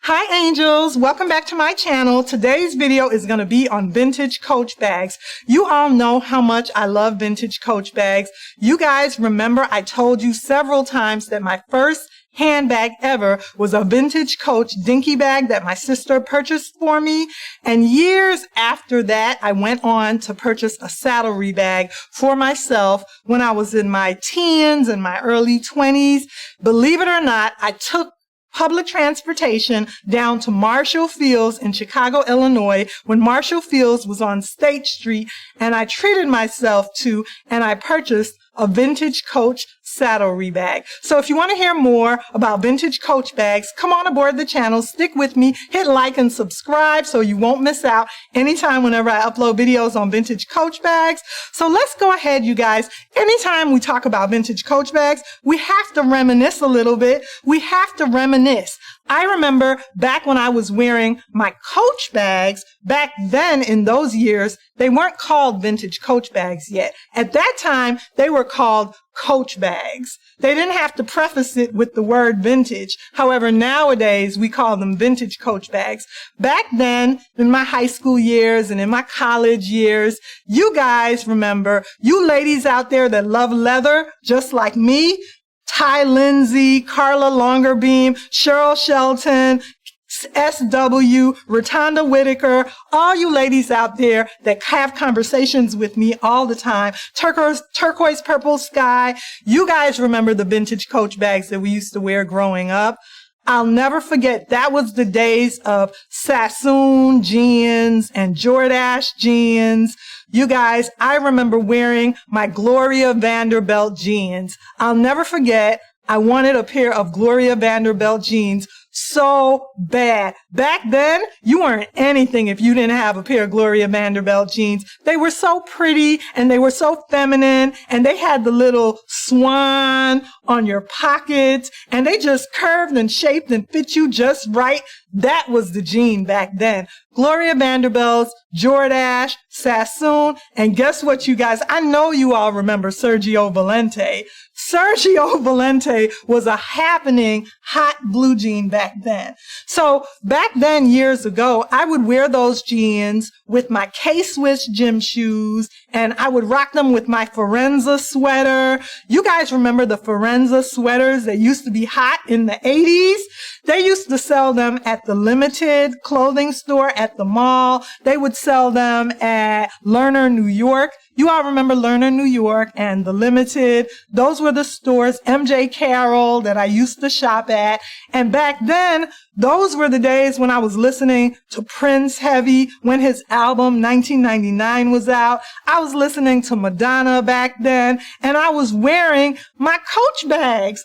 Hi angels, welcome back to my channel. Today's video is going to be on vintage Coach bags. You all know how much I love vintage Coach bags. You guys remember I told you several times that my first handbag ever was a vintage Coach dinky bag that my sister purchased for me. And years after that, I went on to purchase a Saddlery bag for myself when I was in my teens and my early 20s. Believe it or not, I took public transportation down to Marshall Fields in Chicago, Illinois, when Marshall Fields was on State Street, and I treated myself to, and I purchased a vintage Coach Saddlery bag. So if you want to hear more about vintage Coach bags, come on aboard the channel, stick with me, hit like and subscribe so you won't miss out anytime whenever I upload videos on vintage Coach bags. So let's go ahead, you guys. Anytime we talk about vintage Coach bags, we have to reminisce a little bit. We have to reminisce. I remember back when I was wearing my Coach bags, back then in those years, they weren't called vintage Coach bags yet. At that time, they were called Coach bags. They didn't have to preface it with the word vintage. However, nowadays we call them vintage Coach bags. Back then, in my high school years and in my college years, you guys remember, you ladies out there that love leather, just like me, Ty Lindsay, Carla Longerbeam, Cheryl Shelton, SW, Rotonda Whitaker, all you ladies out there that have conversations with me all the time, turquoise purple sky, you guys remember the vintage Coach bags that we used to wear growing up. I'll never forget, that was the days of Sassoon jeans and Jordache jeans. You guys, I remember wearing my Gloria Vanderbilt jeans. I'll never forget, I wanted a pair of Gloria Vanderbilt jeans so bad. Back then, you weren't anything if you didn't have a pair of Gloria Vanderbilt jeans. They were so pretty and they were so feminine and they had the little swan on your pockets and they just curved and shaped and fit you just right. That was the jean back then. Gloria Vanderbilt's, Jordache, Sassoon, and guess what, you guys? I know you all remember Sergio Valente. Sergio Valente was a happening hot blue jean back then. So back then, years ago, I would wear those jeans with my K-Swiss gym shoes, and I would rock them with my Forenza sweater. You guys remember the Forenza sweaters that used to be hot in the 80s? They used to sell them at the Limited clothing store at the mall. They would sell them at Lerner, New York. You all remember Lerner, New York and the Limited. Those were the stores, MJ Carroll, that I used to shop at. And back then, those were the days when I was listening to Prince heavy, when his album 1999 was out. I was listening to Madonna back then, and I was wearing my Coach bags.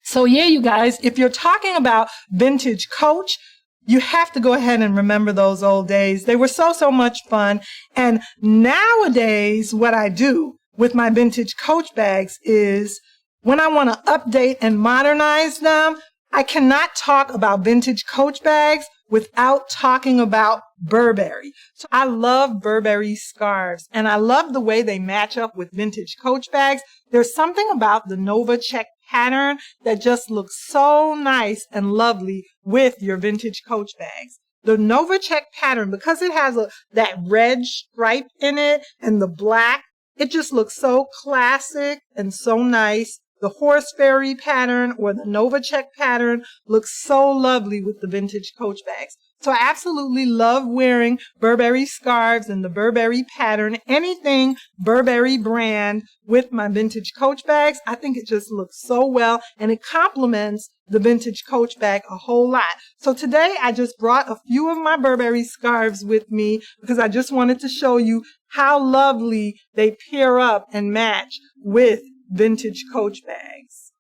So yeah, you guys, if you're talking about vintage Coach, you have to go ahead and remember those old days. They were so much fun. And nowadays, what I do with my vintage Coach bags is when I want to update and modernize them, I cannot talk about vintage Coach bags without talking about Burberry. So I love Burberry scarves and I love the way they match up with vintage Coach bags. There's something about the Nova check pattern that just looks so nice and lovely with your vintage Coach bags. The Nova check pattern, because it has that red stripe in it and the black, it just looks so classic and so nice. The Horse Fairy pattern or the Nova check pattern looks so lovely with the vintage Coach bags. So I absolutely love wearing Burberry scarves and the Burberry pattern, anything Burberry brand with my vintage Coach bags. I think it just looks so well and it complements the vintage Coach bag a whole lot. So today I just brought a few of my Burberry scarves with me because I just wanted to show you how lovely they pair up and match with vintage Coach bags.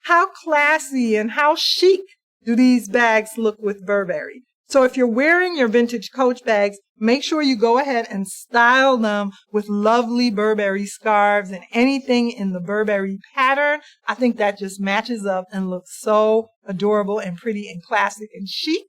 How classy and how chic do these bags look with Burberry? So if you're wearing your vintage Coach bags, make sure you go ahead and style them with lovely Burberry scarves and anything in the Burberry pattern. I think that just matches up and looks so adorable and pretty and classic and chic.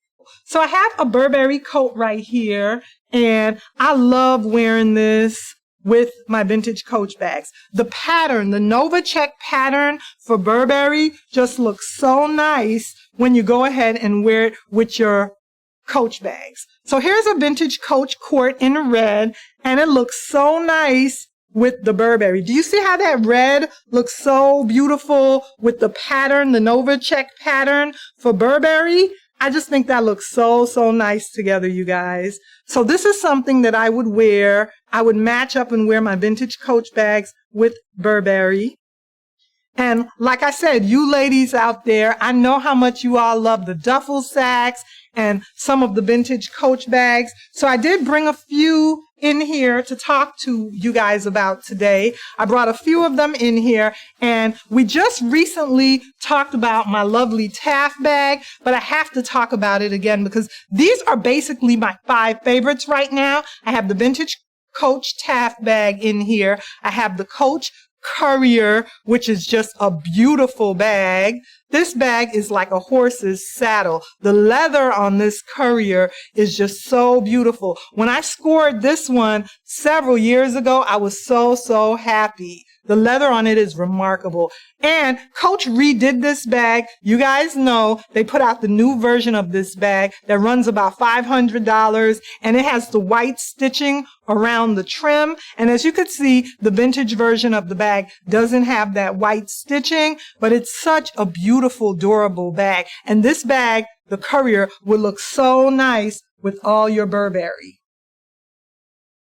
So I have a Burberry coat right here and I love wearing this with my Vintage Coach bags. The pattern, the Nova Check pattern for Burberry just looks so nice when you go ahead and wear it with your Coach bags. So here's a Vintage Coach Court in red, and it looks so nice with the Burberry. Do you see how that red looks so beautiful with the pattern, the Nova Check pattern for Burberry? I just think that looks so, so nice together, you guys. So this is something that I would wear. I would match up and wear my Vintage Coach bags with Burberry. And like I said, you ladies out there, I know how much you all love the duffel sacks and some of the Vintage Coach bags. So I did bring a few in here to talk to you guys about today. I brought a few of them in here, and we just recently talked about my lovely Taft bag, but I have to talk about it again because these are basically my 5 favorites right now. I have the Vintage Coach Taft bag in here. I have the Coach Courier, which is just a beautiful bag. This bag is like a horse's saddle. The leather on this Courier is just so beautiful. When I scored this one several years ago, I was so, so happy. The leather on it is remarkable. And Coach redid this bag. You guys know they put out the new version of this bag that runs about $500, and it has the white stitching around the trim. And as you can see, the vintage version of the bag doesn't have that white stitching, but it's such a beautiful, durable bag. And this bag, the Courier, would look so nice with all your Burberry.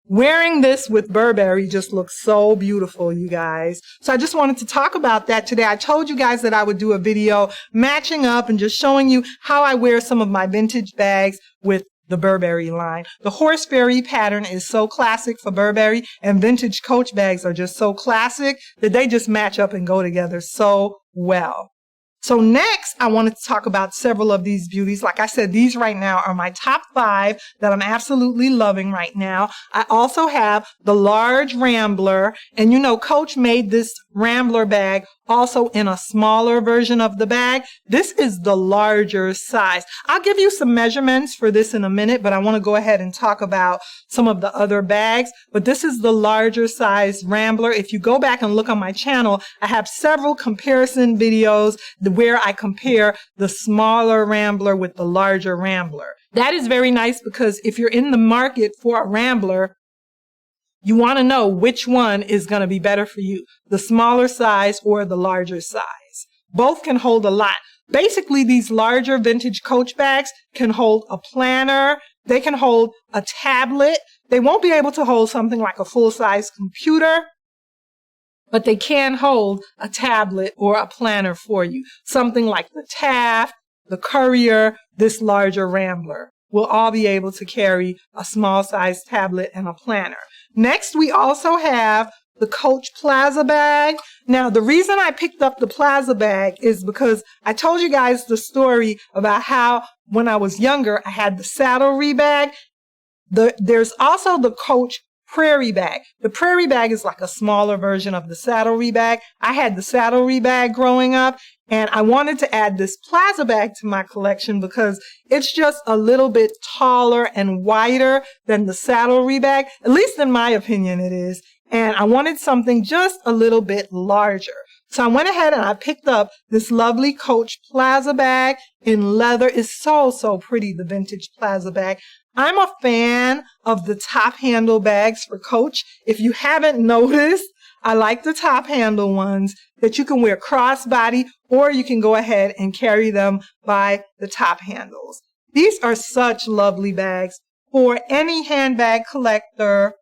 Wearing this with Burberry just looks so beautiful, you guys. So I just wanted to talk about that today. I told you guys that I would do a video matching up and just showing you how I wear some of my vintage bags with the Burberry line. The horse fairy pattern is so classic for Burberry, and Vintage Coach bags are just so classic that they just match up and go together so well. So next, I wanted to talk about several of these beauties. Like I said, these right now are my top 5 that I'm absolutely loving right now. I also have the large Rambler, and you know, Coach made this Rambler bag also in a smaller version of the bag. This is the larger size. I'll give you some measurements for this in a minute, but I want to go ahead and talk about some of the other bags. But this is the larger size Rambler. If you go back and look on my channel, I have several comparison videos where I compare the smaller Rambler with the larger Rambler. That is very nice because if you're in the market for a Rambler, you want to know which one is going to be better for you, the smaller size or the larger size. Both can hold a lot. Basically, these larger Vintage Coach bags can hold a planner. They can hold a tablet. They won't be able to hold something like a full-size computer, but they can hold a tablet or a planner for you. Something like the Taft, the Courier, this larger Rambler will all be able to carry a small-sized tablet and a planner. Next, we also have the Coach Plaza bag. Now, the reason I picked up the Plaza bag is because I told you guys the story about how when I was younger, I had the Saddlery bag. There's also the Coach Prairie bag. The Prairie bag is like a smaller version of the Saddlery bag. I had the Saddlery bag growing up, and I wanted to add this Plaza bag to my collection because it's just a little bit taller and wider than the Saddlery bag. At least in my opinion it is. And I wanted something just a little bit larger. So I went ahead and I picked up this lovely Coach Plaza bag in leather. It's so, so pretty, the Vintage Plaza bag. I'm a fan of the top handle bags for Coach. If you haven't noticed, I like the top handle ones that you can wear crossbody, or you can go ahead and carry them by the top handles. These are such lovely bags for any handbag collector,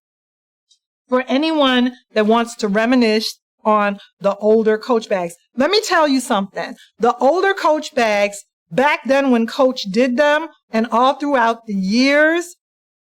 for anyone that wants to reminisce on the older Coach bags. Let me tell you something. The older Coach bags, back then when Coach did them and all throughout the years,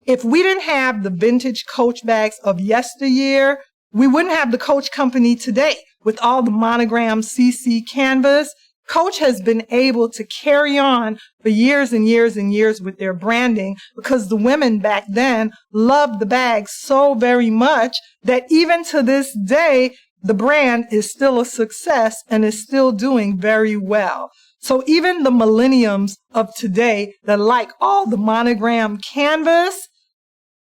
if we didn't have the Vintage Coach bags of yesteryear, we wouldn't have the Coach company today with all the monogram CC canvas. Coach has been able to carry on for years and years and years with their branding because the women back then loved the bags so very much that even to this day, the brand is still a success and is still doing very well. So even the millenniums of today that like all the monogram canvas,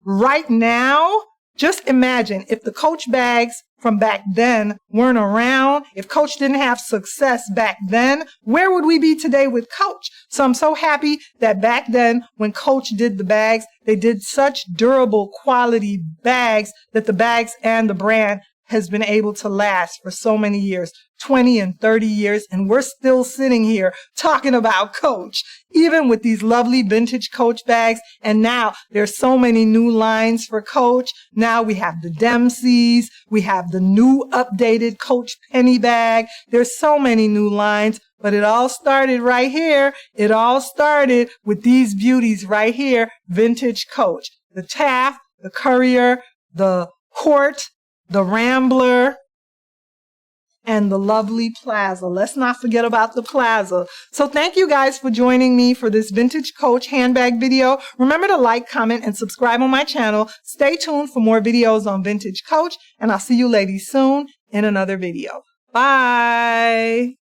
right now, Just imagine if the Coach bags from back then weren't around, if Coach didn't have success back then, where would we be today with Coach? So I'm so happy that back then when Coach did the bags, they did such durable quality bags that the bags and the brand has been able to last for so many years, 20 and 30 years, and we're still sitting here talking about Coach, even with these lovely vintage Coach bags. And now there's so many new lines for Coach. Now we have the Dempsey's, we have the new updated Coach penny bag. There's so many new lines, but it all started right here. It all started with these beauties right here, vintage Coach. The Taft, the Courier, the Court, the Rambler, and the lovely Plaza. Let's not forget about the Plaza. So thank you guys for joining me for this Vintage Coach handbag video. Remember to like, comment, and subscribe on my channel. Stay tuned for more videos on Vintage Coach, and I'll see you ladies soon in another video. Bye.